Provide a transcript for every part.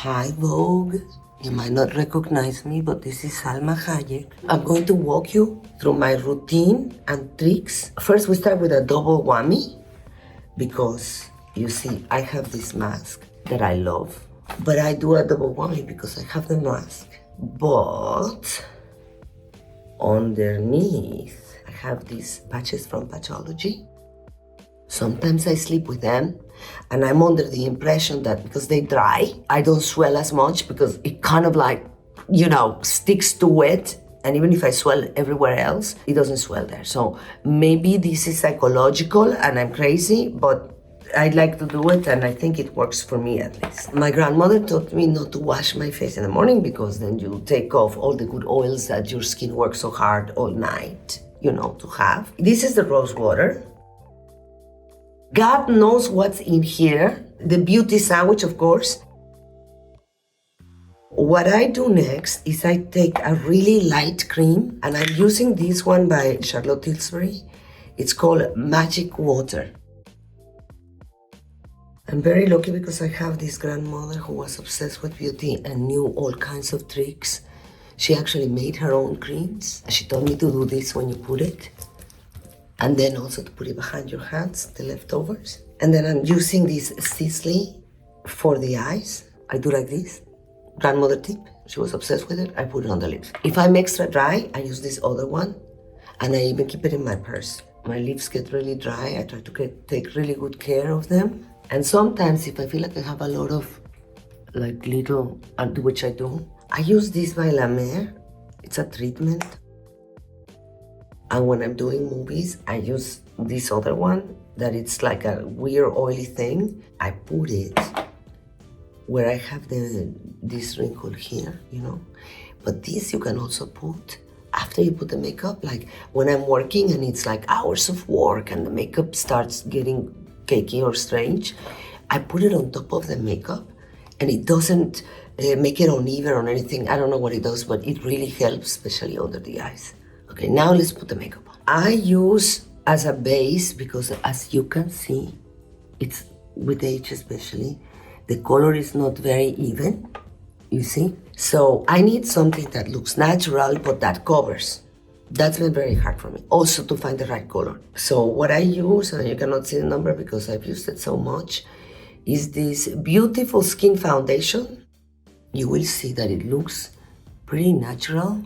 Hi, Vogue. You might not recognize me, but this is Salma Hayek. I'm going to walk you through my routine and tricks. First, we start with a double whammy because, you see, I have this mask that I love. But I do a double whammy because I have the mask. But underneath, I have these patches from Patchology. Sometimes I sleep with them, and I'm under the impression that because they dry, I don't swell as much because it kind of like, sticks to it. And even if I swell everywhere else, it doesn't swell there. So maybe this is psychological and I'm crazy, but I'd like to do it, and I think it works for me at least. My grandmother taught me not to wash my face in the morning because then you take off all the good oils that your skin works so hard all night, to have. This is the rose water. God knows what's in here. The beauty sandwich, of course. What I do next is I take a really light cream, and I'm using this one by Charlotte Tilbury. It's called Magic Water. I'm very lucky because I have this grandmother who was obsessed with beauty and knew all kinds of tricks. She actually made her own creams. She told me to do this when you put it. And then also to put it behind your hands, the leftovers. And then I'm using this Sisley for the eyes. I do like this. Grandmother tip, she was obsessed with it. I put it on the lips. If I'm extra dry, I use this other one. And I even keep it in my purse. My lips get really dry. I try to take really good care of them. And sometimes if I feel like I have a lot of little, which I do, I use this by La Mer. It's a treatment. And when I'm doing movies, I use this other one that it's like a weird oily thing. I put it where I have this wrinkle here, But this you can also put after you put the makeup, like when I'm working and it's like hours of work and the makeup starts getting cakey or strange, I put it on top of the makeup and it doesn't make it uneven or anything. I don't know what it does, but it really helps, especially under the eyes. Okay, now let's put the makeup on. I use as a base because as you can see, it's with age especially, the color is not very even, you see? So I need something that looks natural, but that covers. That's been very hard for me, also to find the right color. So what I use, and you cannot see the number because I've used it so much, is this beautiful skin foundation. You will see that it looks pretty natural.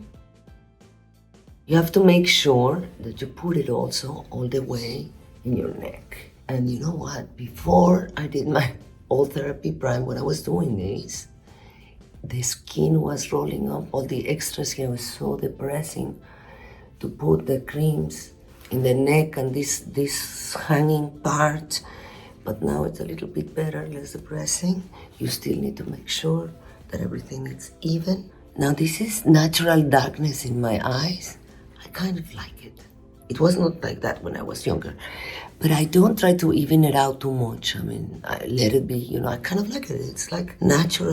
You have to make sure that you put it also all the way in your neck. And you know what? Before I did my Ultherapy PRIME, when I was doing this, the skin was rolling up, all the extra skin was so depressing to put the creams in the neck and this hanging part. But now it's a little bit better, less depressing. You still need to make sure that everything is even. Now this is natural darkness in my eyes. I kind of like it. It was not like that when I was younger, but I don't try to even it out too much. I mean, I let it be, I kind of like it. It's like natural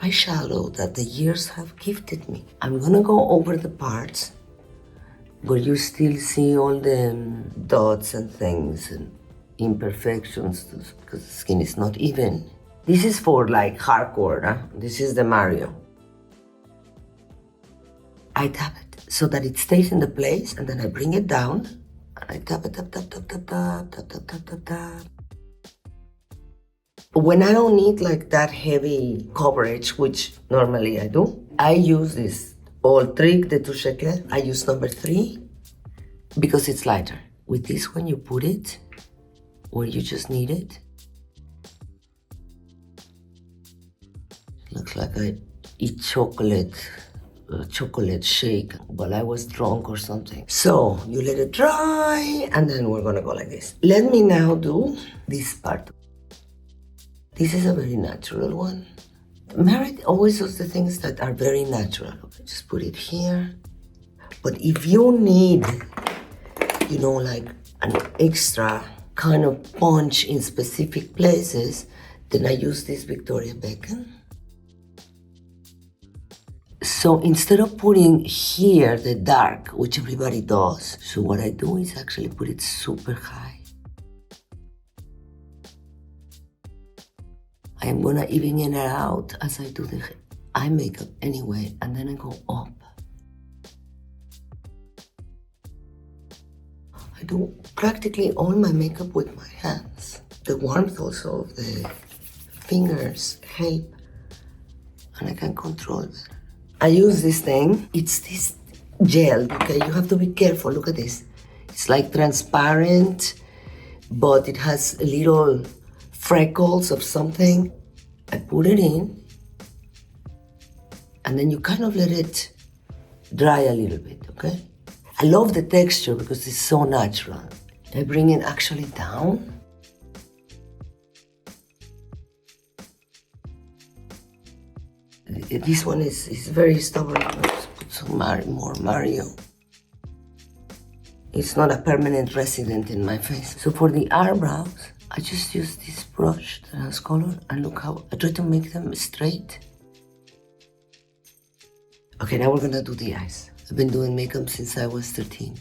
eyeshadow that the years have gifted me. I'm gonna go over the parts where you still see all the dots and things and imperfections because the skin is not even. This is for like hardcore, huh? This is the Mario. I tap it so that it stays in the place, and then I bring it down and I tap it, tap. When I don't need like that heavy coverage, which normally I do, I use this old trick, the touche éclair. I use number 3 because it's lighter. With this one, you put it where you just need it. Looks like I eat chocolate shake while I was drunk or something. So you let it dry, and then we're gonna go like this. Let me now do this part. This is a very natural one. Merit always does the things that are very natural. Okay, just put it here. But if you need, like an extra kind of punch in specific places, then I use this Victoria Beckham. So instead of putting here the dark, which everybody does, so what I do is actually put it super high. I'm gonna even in and out as I do the eye makeup anyway, and then I go up. I do practically all my makeup with my hands. The warmth also of the fingers help, and I can control it. I use this thing. It's this gel, okay? You have to be careful. Look at this. It's like transparent, but it has little freckles of something. I put it in, and then you kind of let it dry a little bit, okay? I love the texture because it's so natural. I bring it actually down. This one is very stubborn. Let's put some more Mario. It's not a permanent resident in my face. So for the eyebrows, I just use this brush that has color, and look how I try to make them straight. Okay, now we're gonna do the eyes. I've been doing makeup since I was 13.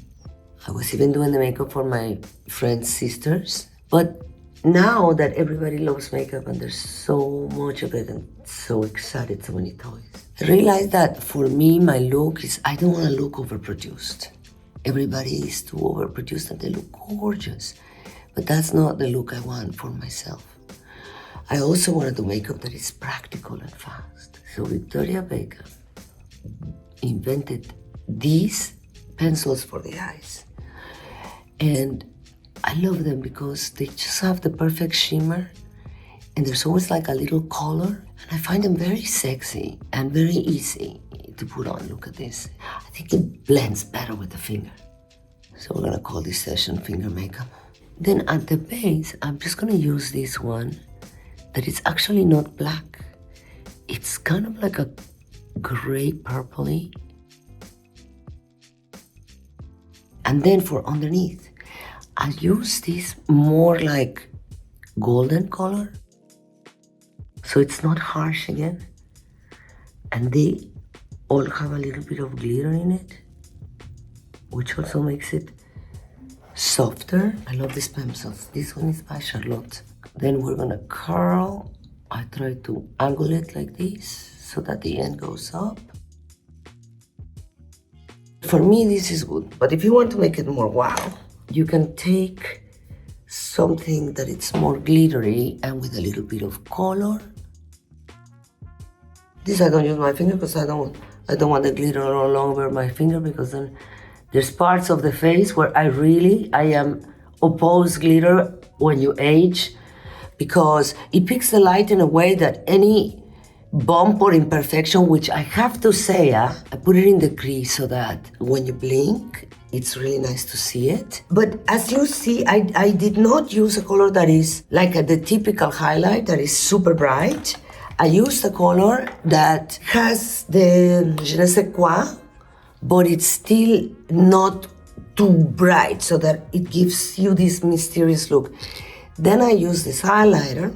I was even doing the makeup for my friends' sisters. But now that everybody loves makeup and there's so much of it and so excited, so many toys, I realized that for me, my look is, I don't want to look overproduced. Everybody is too overproduced and they look gorgeous. But that's not the look I want for myself. I also want to do makeup that is practical and fast. So Victoria Beckham invented these pencils for the eyes. And I love them because they just have the perfect shimmer, and there's always like a little color. And I find them very sexy and very easy to put on. Look at this. I think it blends better with the finger. So we're gonna call this session finger makeup. Then at the base, I'm just gonna use this one that is actually not black. It's kind of like a gray purpley. And then for underneath, I use this more like golden color. So it's not harsh again. And they all have a little bit of glitter in it, which also makes it softer. I love these pencils. This one is by Charlotte. Then we're gonna curl. I try to angle it like this so that the end goes up. For me, this is good, but if you want to make it more wow, you can take something that it's more glittery and with a little bit of color. This I don't use my finger because I don't want the glitter all over my finger, because then there's parts of the face where I am opposed glitter when you age, because it picks the light in a way that any bump or imperfection, which I have to say, I put it in the crease so that when you blink, it's really nice to see it. But as you see, I did not use a color that is like the typical highlight that is super bright. I used a color that has the je ne sais quoi, but it's still not too bright, so that it gives you this mysterious look. Then I use this highlighter,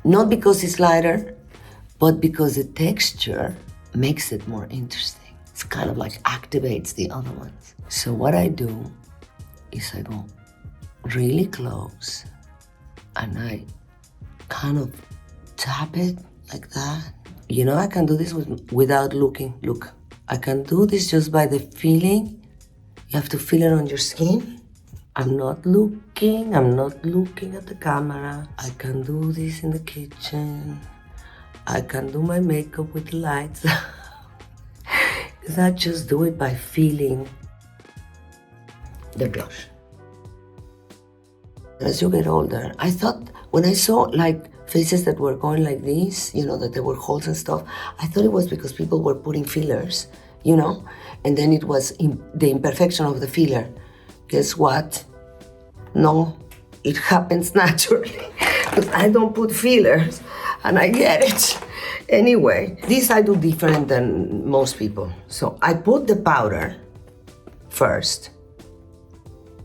not because it's lighter, but because the texture makes it more interesting. It's kind of like activates the other ones. So what I do is I go really close and I kind of tap it like that. You know, I can do this without looking. Look, I can do this just by the feeling. You have to feel it on your skin. I'm not looking at the camera. I can do this in the kitchen. I can do my makeup with the lights. Because I just do it by feeling the blush. As you get older, I thought, when I saw like faces that were going like this, you know, that there were holes and stuff, I thought it was because people were putting fillers, you know, and then it was the imperfection of the filler. Guess what? No, it happens naturally, because I don't put fillers and I get it. Anyway, this I do different than most people. So I put the powder first.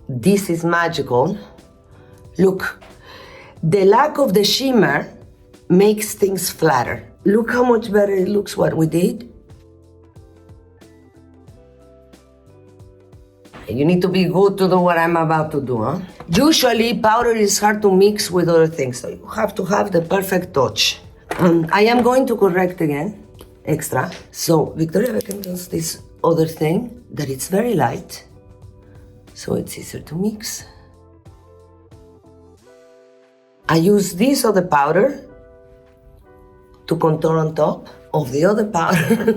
This is magical. Look, the lack of the shimmer makes things flatter. Look how much better it looks what we did. You need to be good to do what I'm about to do, huh? Usually, powder is hard to mix with other things, so you have to have the perfect touch. I am going to correct again, extra. So Victoria Beckham does this other thing that it's very light, so it's easier to mix. I use this other powder to contour on top of the other powder.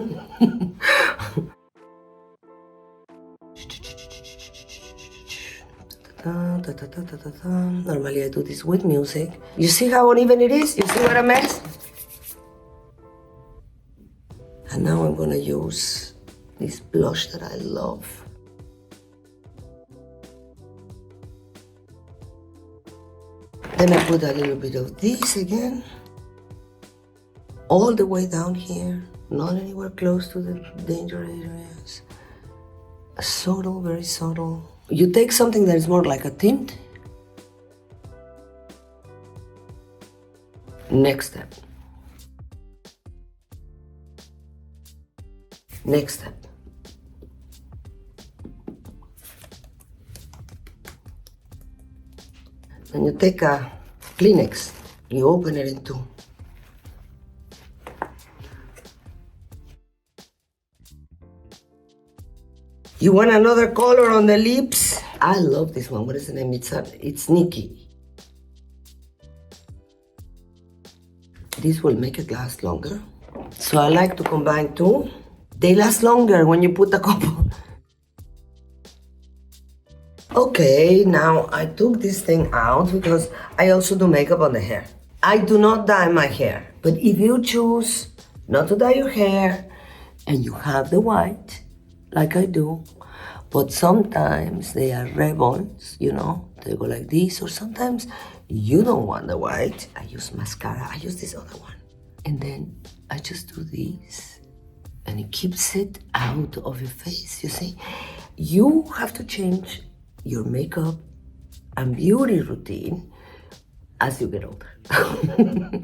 Normally I do this with music. You see how uneven it is? You see what I mess? And now I'm gonna use this blush that I love. Then I put a little bit of this again. All the way down here, not anywhere close to the danger areas. Subtle, very subtle. You take something that is more like a tint. Next step. Next step. Then you take a Kleenex, you open it in two. You want another color on the lips? I love this one. What is the name? It's Nikki. This will make it last longer. So I like to combine two. They last longer when you put a couple. Okay, now I took this thing out because I also do makeup on the hair. I do not dye my hair, but if you choose not to dye your hair and you have the white, like I do, but sometimes they are rebels, you know, they go like this, or sometimes you don't want the white. I use mascara, I use this other one. And then I just do this, and it keeps it out of your face, you see? You have to change your makeup and beauty routine as you get older.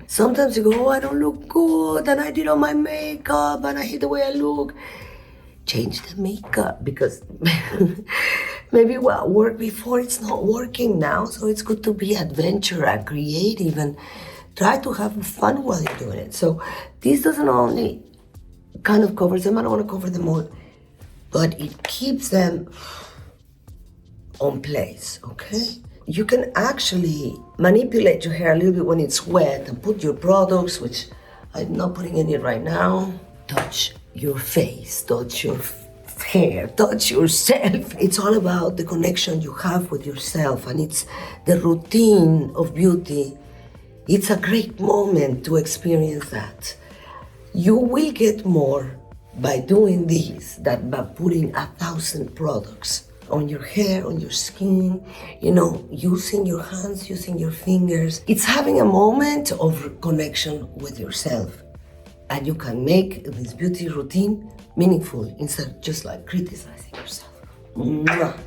Sometimes you go, oh, I don't look good, and I did all my makeup, and I hate the way I look. Change the makeup, because maybe what worked before, it's not working now, so it's good to be adventurous and creative and try to have fun while you're doing it. So this doesn't only kind of covers them, I don't want to cover them all, but it keeps them on place, okay? You can actually manipulate your hair a little bit when it's wet and put your products, which I'm not putting in it right now. Touch your face, touch your hair, touch yourself. It's all about the connection you have with yourself, and it's the routine of beauty. It's a great moment to experience that. You will get more by doing this than by putting 1,000 products on your hair, on your skin, you know, using your hands, using your fingers. It's having a moment of connection with yourself. And you can make this beauty routine meaningful instead of just like criticizing yourself. Mwah.